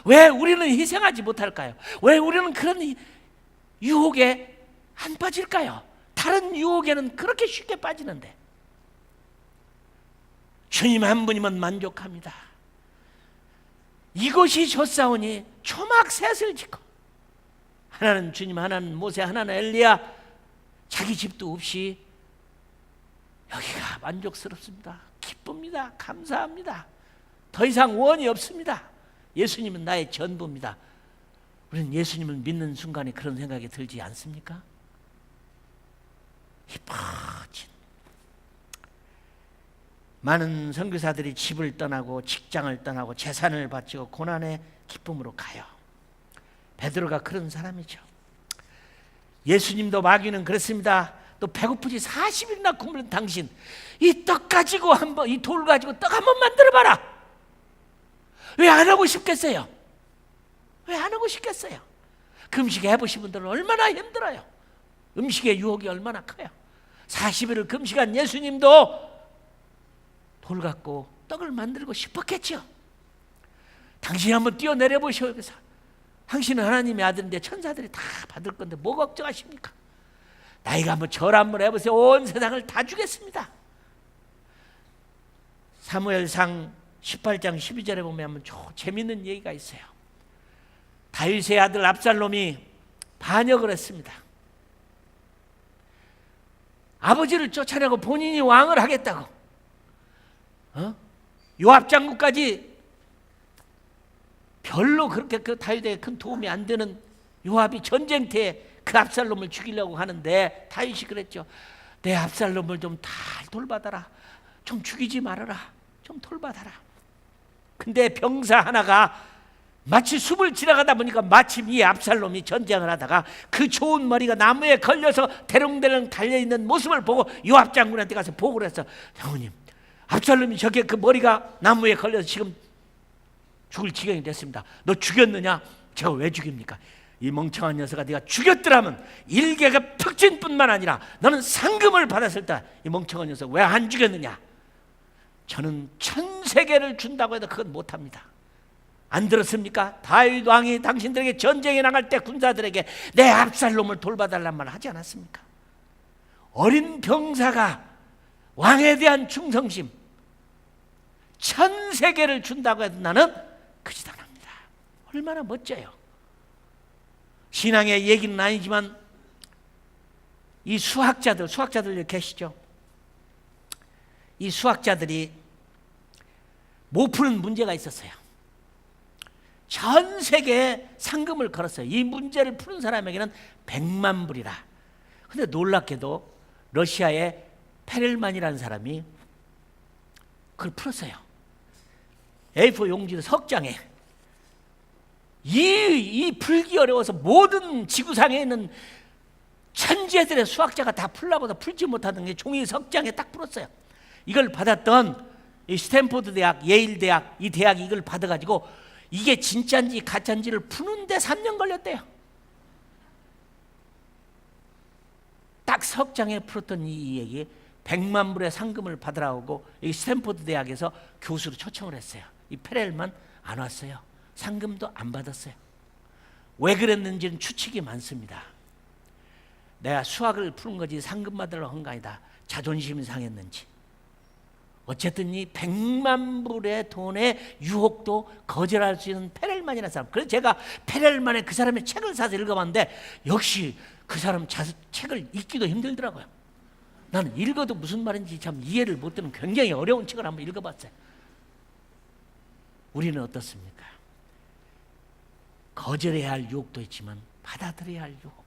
왜 우리는 희생하지 못할까요? 왜 우리는 그런 유혹에 안 빠질까요? 다른 유혹에는 그렇게 쉽게 빠지는데 주님 한 분이면 만족합니다. 이곳이 좋사오니 초막 셋을 짓고, 하나는 주님, 하나는 모세, 하나는 엘리야, 자기 집도 없이 여기가 만족스럽습니다. 기쁩니다. 감사합니다. 더 이상 원이 없습니다. 예수님은 나의 전부입니다. 우리는 예수님을 믿는 순간에 그런 생각이 들지 않습니까? 이 퍼진 많은 선교사들이 집을 떠나고 직장을 떠나고 재산을 바치고 고난의 기쁨으로 가요. 베드로가 그런 사람이죠. 예수님도 마귀는 그랬습니다. 또 배고프지 40일이나 굶는 당신, 이 떡 가지고 한번, 이 돌 가지고 떡 한번 만들어 봐라. 왜 안 하고 싶겠어요? 왜 안 하고 싶겠어요? 그 음식 해보신 분들은 얼마나 힘들어요. 음식의 유혹이 얼마나 커요. 40일을 금식한 예수님도 돌 갖고 떡을 만들고 싶었겠죠. 당신이 한번 뛰어내려 보시오. 그래서 당신은 하나님의 아들인데 천사들이 다 받을 건데 뭐 걱정하십니까? 나이가 한번 절 한번 해보세요. 온 세상을 다 주겠습니다. 사무엘상 18장 12절에 보면 재밌는 얘기가 있어요. 다윗의 아들 압살롬이 반역을 했습니다. 아버지를 쫓아내고 본인이 왕을 하겠다고. 요압 장군까지 별로 그렇게 그 다윗에게 큰 도움이 안 되는 요압이 전쟁터에 그 압살롬을 죽이려고 하는데 다윗이 그랬죠. 내 압살롬을 좀 잘 돌봐달라. 좀 죽이지 말아라. 좀 돌봐달라. 근데 병사 하나가 마치 숲을 지나가다 보니까 마침 이 압살롬이 전쟁을 하다가 그 좋은 머리가 나무에 걸려서 대롱대롱 달려있는 모습을 보고 요압 장군한테 가서 보고를 했어. 장군님, 압살롬이 저게 그 머리가 나무에 걸려서 지금 죽을 지경이 됐습니다. 너 죽였느냐? 제가 왜 죽입니까? 이 멍청한 녀석아, 네가 죽였더라면 일개가 푹진뿐만 아니라 너는 상금을 받았을 때 이 멍청한 녀석 왜 안 죽였느냐? 저는 천세계를 준다고 해도 그건 못합니다. 안 들었습니까? 다윗 왕이 당신들에게 전쟁에 나갈 때 군사들에게 내 압살롬을 돌봐달란 말 하지 않았습니까? 어린 병사가 왕에 대한 충성심, 천세계를 준다고 해도 나는 그 짓 안 합니다. 얼마나 멋져요. 신앙의 얘기는 아니지만 이 수학자들 계시죠? 이 수학자들이 못 푸는 문제가 있었어요. 전 세계에 상금을 걸었어요. 이 문제를 푸는 사람에게는 100만 불이라. 근데 놀랍게도 러시아의 페렐만이라는 사람이 그걸 풀었어요. A4 용지 석 장에. 이 풀기 어려워서 모든 지구상에 있는 천재들의 수학자가 다 풀라고 해서 풀지 못하던 게 종이 석 장에 딱 풀었어요. 이걸 받았던 이 스탠포드 대학, 예일 대학, 이 대학이 이걸 받아가지고 이게 진짜인지 가짜인지를 푸는데 3년 걸렸대요. 딱 석 장에 풀었던 이 얘기 100만 불의 상금을 받으라고 이 스탠포드 대학에서 교수로 초청을 했어요. 이 페렐만 안 왔어요. 상금도 안 받았어요. 왜 그랬는지는 추측이 많습니다. 내가 수학을 푸는 거지 상금 받으려고 한 거 아니다. 자존심이 상했는지. 어쨌든 이 100만 불의 돈의 유혹도 거절할 수 있는 페렐만이라는 사람. 그래서 제가 페렐만의 그 사람의 책을 사서 읽어봤는데 역시 그 사람 책을 읽기도 힘들더라고요. 나는 읽어도 무슨 말인지 참 이해를 못 되는 굉장히 어려운 책을 한번 읽어봤어요. 우리는 어떻습니까? 거절해야 할 유혹도 있지만 받아들여야 할 유혹,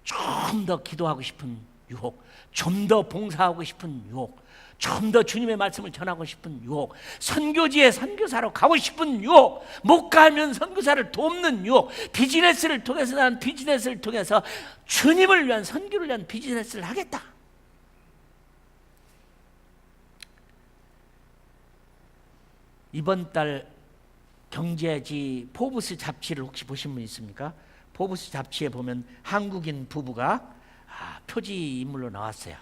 좀 더 기도하고 싶은 유혹, 좀 더 봉사하고 싶은 유혹, 좀 더 주님의 말씀을 전하고 싶은 유혹, 선교지에 선교사로 가고 싶은 유혹, 못 가면 선교사를 돕는 유혹, 비즈니스를 통해서 난 비즈니스를 통해서 주님을 위한 선교를 위한 비즈니스를 하겠다. 이번 달 경제지 포브스 잡지를 혹시 보신 분 있습니까? 포브스 잡지에 보면 한국인 부부가 표지 인물로 나왔어요.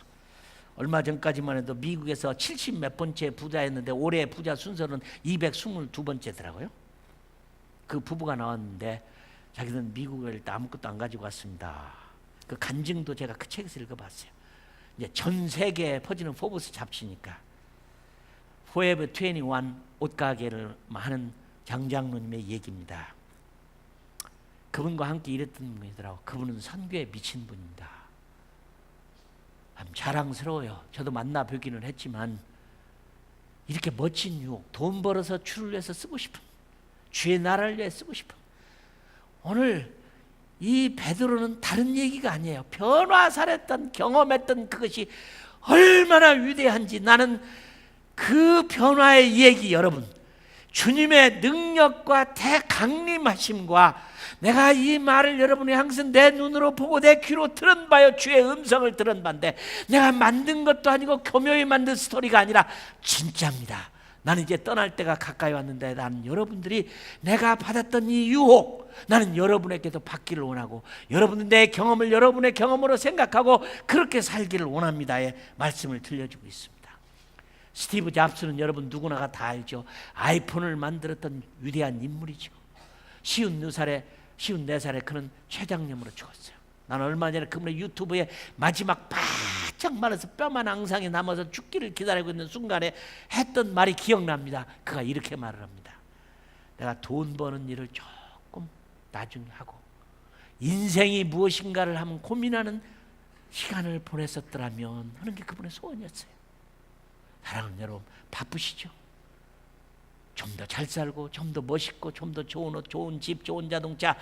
얼마 전까지만 해도 미국에서 70 몇 번째 부자였는데 올해 부자 순서는 222번째더라고요. 그 부부가 나왔는데 자기는 미국을 아무것도 안 가지고 왔습니다. 그 간증도 제가 그 책에서 읽어봤어요. 이제 전 세계에 퍼지는 포브스 잡지니까 포에버 21 옷가게를 하는 장장로님의 얘기입니다. 그분과 함께 일했던 분이더라고요. 그분은 선교에 미친 분입니다. 참 자랑스러워요. 저도 만나 뵙기는 했지만 이렇게 멋진 유혹, 돈 벌어서 주를 위해서 쓰고 싶은, 주의 나라를 위해 쓰고 싶은, 오늘 이 베드로는 다른 얘기가 아니에요. 변화살했던, 경험했던 그것이 얼마나 위대한지, 나는 그 변화의 얘기, 여러분, 주님의 능력과 대강림하심과, 내가 이 말을 여러분이 항상 내 눈으로 보고 내 귀로 들은 바요, 주의 음성을 들은 바인데, 내가 만든 것도 아니고 교묘히 만든 스토리가 아니라 진짜입니다. 나는 이제 떠날 때가 가까이 왔는데, 나는 여러분들이 내가 받았던 이 유혹, 나는 여러분에게도 받기를 원하고, 여러분은 내 경험을 여러분의 경험으로 생각하고 그렇게 살기를 원합니다의 말씀을 들려주고 있습니다. 스티브 잡스는 여러분 누구나가 다 알죠. 아이폰을 만들었던 위대한 인물이죠. 54살에 그는 췌장염으로 죽었어요. 나는 얼마 전에 그분의 유튜브에 마지막 바짝 말라서 뼈만 앙상에 남아서 죽기를 기다리고 있는 순간에 했던 말이 기억납니다. 그가 이렇게 말을 합니다. 내가 돈 버는 일을 조금 나중에 하고 인생이 무엇인가를 한번 고민하는 시간을 보냈었더라면 하는 게 그분의 소원이었어요. 사랑하는 여러분, 바쁘시죠? 좀 더 잘 살고, 좀 더 멋있고, 좀 더 좋은 옷, 좋은 집, 좋은 자동차,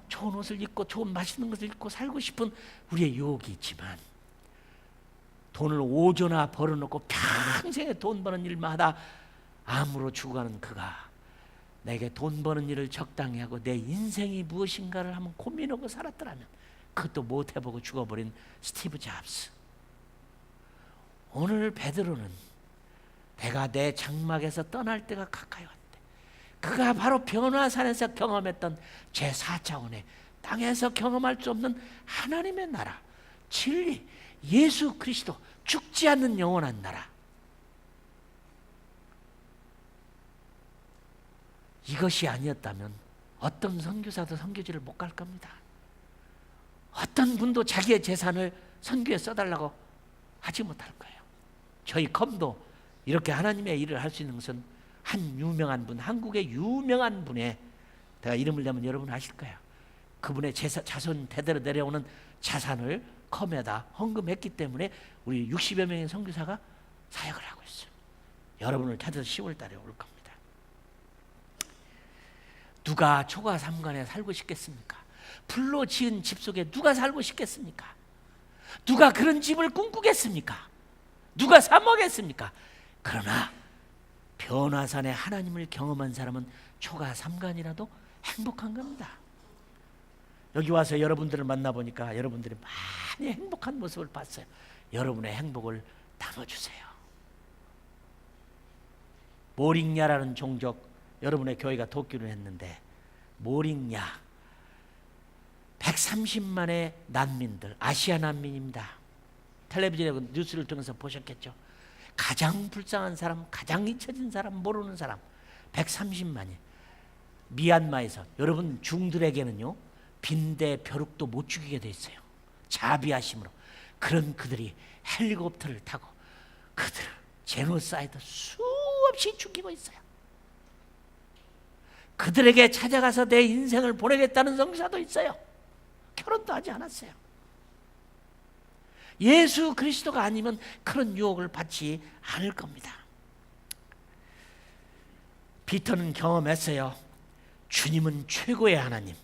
좋은 옷을 입고 좋은 맛있는 것을 입고 살고 싶은 우리의 유혹이 있지만, 돈을 5조나 벌어놓고 평생에 돈 버는 일만 하다 암으로 죽어가는 그가 내게 돈 버는 일을 적당히 하고 내 인생이 무엇인가를 한번 고민하고 살았더라면, 그것도 못 해보고 죽어버린 스티브 잡스. 오늘 베드로는 내가 내 장막에서 떠날 때가 가까이 왔대. 그가 바로 변화산에서 경험했던 제4차원의 땅에서 경험할 수 없는 하나님의 나라, 진리, 예수 그리스도, 죽지 않는 영원한 나라. 이것이 아니었다면 어떤 선교사도 선교지를 못 갈 겁니다. 어떤 분도 자기의 재산을 선교에 써달라고 하지 못할 거예요. 저희 컴도 이렇게 하나님의 일을 할 수 있는 것은 한 유명한 분, 한국의 유명한 분의, 제가 이름을 내면 여러분 아실 거예요. 그분의 자손 대대로 내려오는 자산을 컴에다 헌금했기 때문에 우리 60여 명의 선교사가 사역을 하고 있어요. 여러분을 찾아서 10월 달에 올 겁니다. 누가 초가 삼간에 살고 싶겠습니까? 불로 지은 집 속에 누가 살고 싶겠습니까? 누가 그런 집을 꿈꾸겠습니까? 누가 사 먹겠습니까? 그러나 변화산에 하나님을 경험한 사람은 초가 삼간이라도 행복한 겁니다. 여기 와서 여러분들을 만나보니까 여러분들이 많이 행복한 모습을 봤어요. 여러분의 행복을 담아주세요. 모링야라는 종족, 여러분의 교회가 돕기로 했는데, 모링야 130만의 난민들, 아시아 난민입니다. 텔레비전에 뉴스를 통해서 보셨겠죠. 가장 불쌍한 사람, 가장 잊혀진 사람, 모르는 사람 130만이 미얀마에서, 여러분 중들에게는요 빈대 벼룩도 못 죽이게 돼 있어요. 자비하심으로. 그런 그들이 헬리콥터를 타고 그들을 제노사이드 수없이 죽이고 있어요. 그들에게 찾아가서 내 인생을 보내겠다는 선교사도 있어요. 결혼도 하지 않았어요. 예수 그리스도가 아니면 그런 유혹을 받지 않을 겁니다. 피터는 경험했어요. 주님은 최고의 하나님,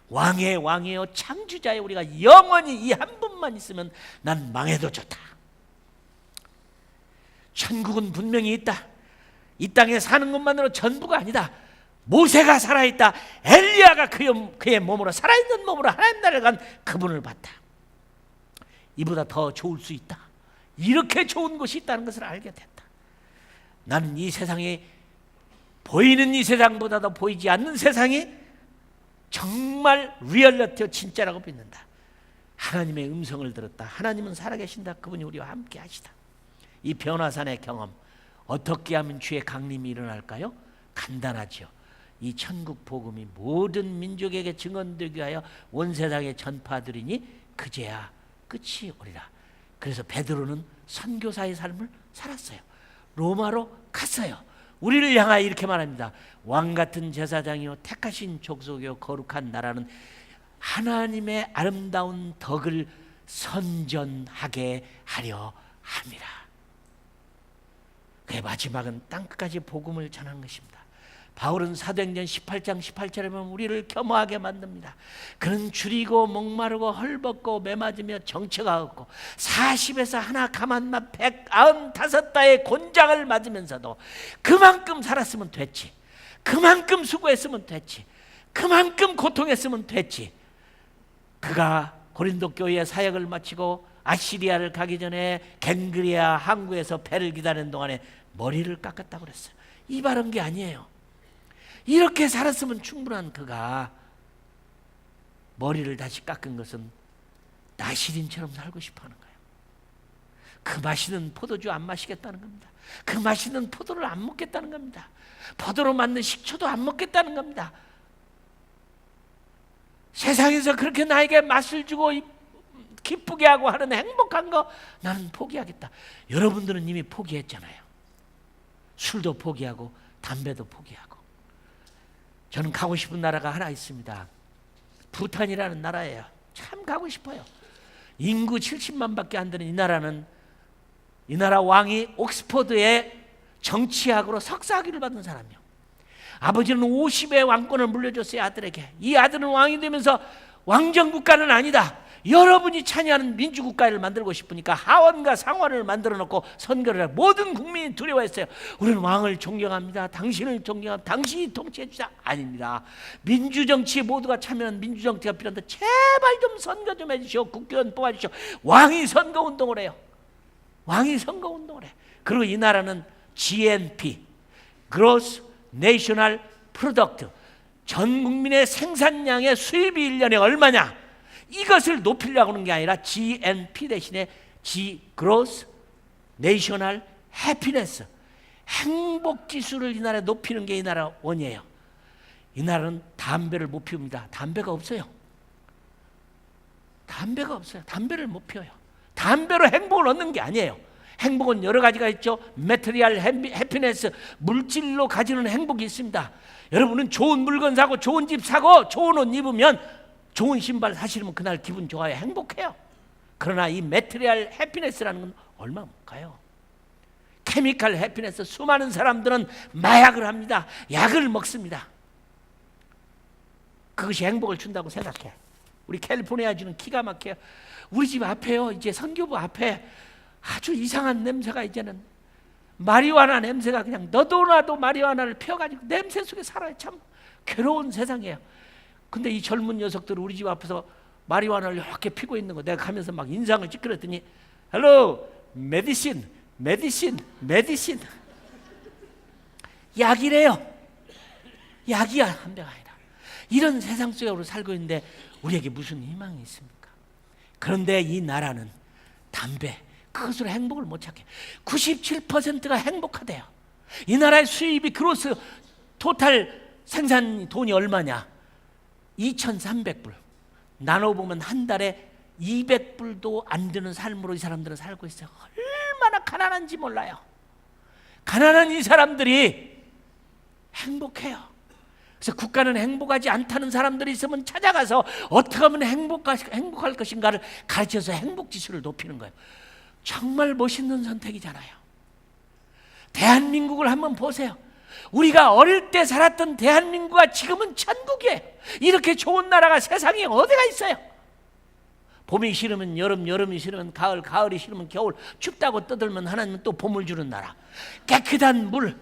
왕의 왕이요 창조자의, 우리가 영원히 이 한 분만 있으면 난 망해도 좋다. 천국은 분명히 있다. 이 땅에 사는 것만으로 전부가 아니다. 모세가 살아있다. 엘리야가 그의 몸으로, 살아있는 몸으로 하나님 나라에 간 그분을 봤다. 이보다 더 좋을 수 있다. 이렇게 좋은 것이 있다는 것을 알게 됐다. 나는 이 세상에, 보이는 이 세상보다도 보이지 않는 세상이 정말 리얼리티요, 진짜라고 믿는다. 하나님의 음성을 들었다. 하나님은 살아계신다. 그분이 우리와 함께 하시다. 이 변화산의 경험, 어떻게 하면 주의 강림이 일어날까요? 간단하죠. 이 천국 복음이 모든 민족에게 증언되게 하여 온 세상에 전파되리니 그제야 끝이 오리라. 그래서 베드로는 선교사의 삶을 살았어요. 로마로 갔어요. 우리를 향하여 이렇게 말합니다. 왕같은 제사장이요 택하신 족속이요 거룩한 나라는 하나님의 아름다운 덕을 선전하게 하려 함이라. 그의 마지막은 땅끝까지 복음을 전하는 것입니다. 바울은 사도행전 18장 18절에 보면 우리를 겸허하게 만듭니다. 그는 줄이고 목마르고 헐벗고 매맞으며 정처가 없고 40에서 하나 가만 맛 195달의 곤장을 맞으면서도 그만큼 살았으면 됐지, 그만큼 수고했으면 됐지, 그만큼 고통했으면 됐지. 그가 고린도 교회의 사역을 마치고 아시리아를 가기 전에 갱그리아 항구에서 배를 기다리는 동안에 머리를 깎았다고 그랬어요. 이 바른 게 아니에요. 이렇게 살았으면 충분한 그가 머리를 다시 깎은 것은 나시린처럼 살고 싶어하는 거예요. 그 맛있는 포도주 안 마시겠다는 겁니다. 그 맛있는 포도를 안 먹겠다는 겁니다. 포도로 만든 식초도 안 먹겠다는 겁니다. 세상에서 그렇게 나에게 맛을 주고 기쁘게 하고 하는 행복한 거 나는 포기하겠다. 여러분들은 이미 포기했잖아요. 술도 포기하고 담배도 포기하고. 저는 가고 싶은 나라가 하나 있습니다. 부탄이라는 나라예요. 참 가고 싶어요. 인구 70만밖에 안 되는 이 나라는, 이 나라 왕이 옥스퍼드의 정치학으로 석사학위를 받은 사람이요. 아버지는 50의 왕권을 물려줬어요, 아들에게. 이 아들은 왕이 되면서 왕정국가는 아니다, 여러분이 찬양하는 민주국가를 만들고 싶으니까 하원과 상원을 만들어 놓고 선거를 해. 모든 국민이 두려워했어요. 우리는 왕을 존경합니다, 당신을 존경합니다, 당신이 통치해 주자. 아닙니다. 민주정치 모두가 참여하는 민주정치가 필요한데 제발 좀 선거 좀 해주시오. 국회의원 뽑아주시오. 왕이 선거운동을 해요. 왕이 선거운동을 해. 그리고 이 나라는 GNP, Gross National Product, 전 국민의 생산량의 수입이 1년에 얼마냐, 이것을 높이려고 하는 게 아니라 GNP 대신에 Gross National Happiness, 행복 지수를 이 나라에 높이는 게 이 나라 원이에요. 이 나라는 담배를 못 피웁니다. 담배가 없어요. 담배가 없어요. 담배를 못 피워요. 담배로 행복을 얻는 게 아니에요. 행복은 여러 가지가 있죠. 메테리얼 해피네스, 물질로 가지는 행복이 있습니다. 여러분은 좋은 물건 사고 좋은 집 사고 좋은 옷 입으면 좋은 신발 사시면 그날 기분 좋아요. 행복해요. 그러나 이 메테리얼 해피네스라는 건 얼마 못 가요. 케미컬 해피네스, 수많은 사람들은 마약을 합니다. 약을 먹습니다. 그것이 행복을 준다고 생각해. 우리 캘리포니아주는 기가 막혀요. 우리 집 앞에요, 이제 선교부 앞에 아주 이상한 냄새가, 이제는 마리화나 냄새가 그냥 너도 나도 마리화나를 피워가지고 냄새 속에 살아요. 참 괴로운 세상이에요. 근데 이 젊은 녀석들은 우리 집 앞에서 마리화나를 이렇게 피고 있는 거 내가 가면서 막 인상을 찌끄렸더니 헬로 메디신, 메디신, 메디신, 약이래요. 약이야, 담배가 아니라. 이런 세상 속에 우리 살고 있는데 우리에게 무슨 희망이 있습니까? 그런데 이 나라는 담배, 그것으로 행복을 못 찾게. 97%가 행복하대요. 이 나라의 수입이 그로스 토탈 생산 돈이 얼마냐? 2,300불. 나눠보면 한 달에 200불도 안 되는 삶으로 이 사람들은 살고 있어요. 얼마나 가난한지 몰라요. 가난한 이 사람들이 행복해요. 그래서 국가는 행복하지 않다는 사람들이 있으면 찾아가서 어떻게 하면 행복할 것인가를 가르쳐서 행복지수를 높이는 거예요. 정말 멋있는 선택이잖아요. 대한민국을 한번 보세요. 우리가 어릴 때 살았던 대한민국과 지금은 천국이에요. 이렇게 좋은 나라가 세상에 어디가 있어요? 봄이 싫으면 여름, 여름이 싫으면 가을, 가을이 싫으면 겨울, 춥다고 떠들면 하나님은 또 봄을 주는 나라. 깨끗한 물,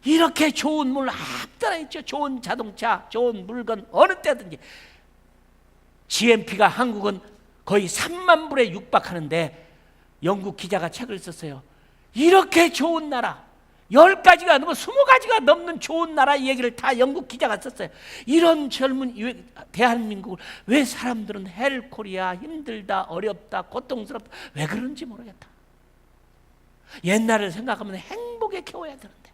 이렇게 좋은 물 앞따라 있죠. 좋은 자동차, 좋은 물건, 어느 때든지. GNP가 한국은 거의 3만 불에 육박하는데 영국 기자가 책을 썼어요. 이렇게 좋은 나라, 10가지가 넘고 20가지가 넘는 좋은 나라 얘기를 다 영국 기자가 썼어요. 이런 젊은 대한민국을 왜 사람들은 헬 코리아, 힘들다, 어렵다, 고통스럽다, 왜 그런지 모르겠다. 옛날을 생각하면 행복에 겨워야 되는데.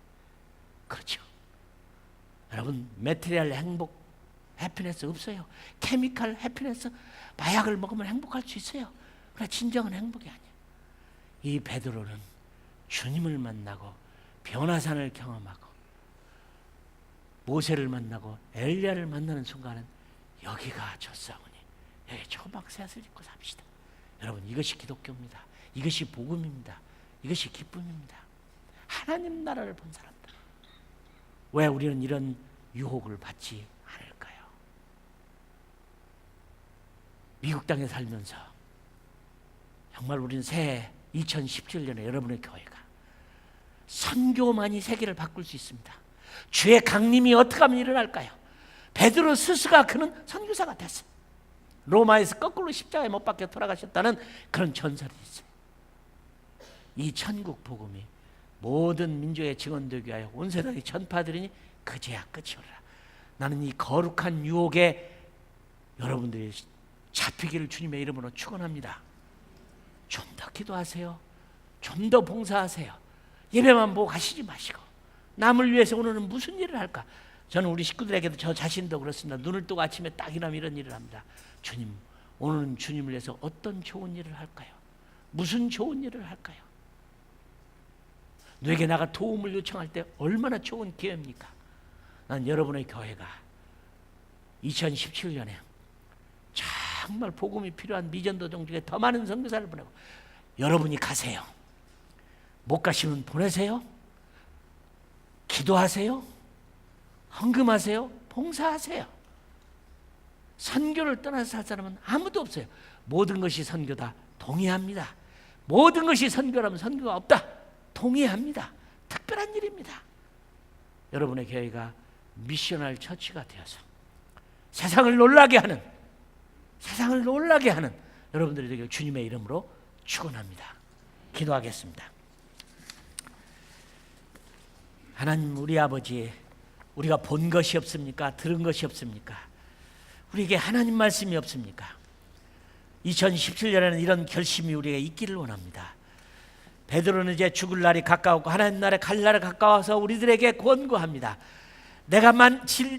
그렇죠. 여러분, 메테리얼 행복, 해피네스 없어요. 케미컬 해피네스, 마약을 먹으면 행복할 수 있어요. 그러나 진정한 행복이 아니에요. 이 베드로는 주님을 만나고 변화산을 경험하고 모세를 만나고 엘리야를 만나는 순간은 여기가 젖사오니 여기 초막새앗을 입고 삽시다. 여러분, 이것이 기독교입니다. 이것이 복음입니다. 이것이 기쁨입니다. 하나님 나라를 본 사람들. 왜 우리는 이런 유혹을 받지 않을까요? 미국 땅에 살면서 정말 우리는 새해 2017년에 여러분의 교회가 선교만이 세계를 바꿀 수 있습니다. 주의 강림이 어떻게 하면 일어날까요? 베드로 스스가 그는 선교사가 됐어요. 로마에서 거꾸로 십자가에 못 박혀 돌아가셨다는 그런 전설이 있어요. 이 천국 복음이 모든 민족에 증언되게 하여 온 세상에 전파되리니 그제야 끝이 오리라. 나는 이 거룩한 유혹에 여러분들이 잡히기를 주님의 이름으로 축원합니다. 좀 더 기도하세요. 좀 더 봉사하세요. 예배만 보고 가시지 마시고 남을 위해서 오늘은 무슨 일을 할까? 저는 우리 식구들에게도 저 자신도 그렇습니다. 눈을 뜨고 아침에 딱 일어나면 이런 일을 합니다. 주님, 오늘은 주님을 위해서 어떤 좋은 일을 할까요? 무슨 좋은 일을 할까요? 누에게 나가 도움을 요청할 때 얼마나 좋은 기회입니까? 난 여러분의 교회가 2017년에 정말 복음이 필요한 미전도 종족에 더 많은 선교사를 보내고 여러분이 가세요. 못 가시면 보내세요. 기도하세요. 헌금하세요. 봉사하세요. 선교를 떠나서 살 사람은 아무도 없어요. 모든 것이 선교다. 동의합니다. 모든 것이 선교라면 선교가 없다. 동의합니다. 특별한 일입니다. 여러분의 교회가 미셔널 처치가 되어서 세상을 놀라게 하는 여러분들이 되길 주님의 이름으로 축원합니다. 기도하겠습니다. 하나님, 우리 아버지, 우리가 본 것이 없습니까? 들은 것이 없습니까? 우리에게 하나님 말씀이 없습니까? 2017년에는 이런 결심이 우리에게 있기를 원합니다. 베드로는 이제 죽을 날이 가까웠고 하나님 나라에 갈 날이 가까워서 우리들에게 권고합니다. 내가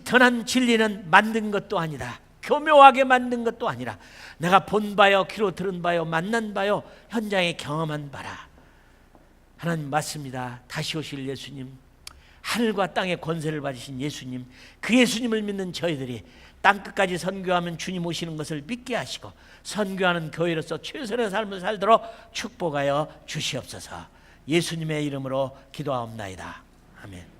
전한 진리는 만든 것도 아니다. 교묘하게 만든 것도 아니라 내가 본 바요, 귀로 들은 바요, 만난 바요, 현장에 경험한 바라. 하나님 맞습니다. 다시 오실 예수님, 하늘과 땅의 권세를 받으신 예수님, 그 예수님을 믿는 저희들이 땅끝까지 선교하면 주님 오시는 것을 믿게 하시고 선교하는 교회로서 최선의 삶을 살도록 축복하여 주시옵소서. 예수님의 이름으로 기도하옵나이다. 아멘.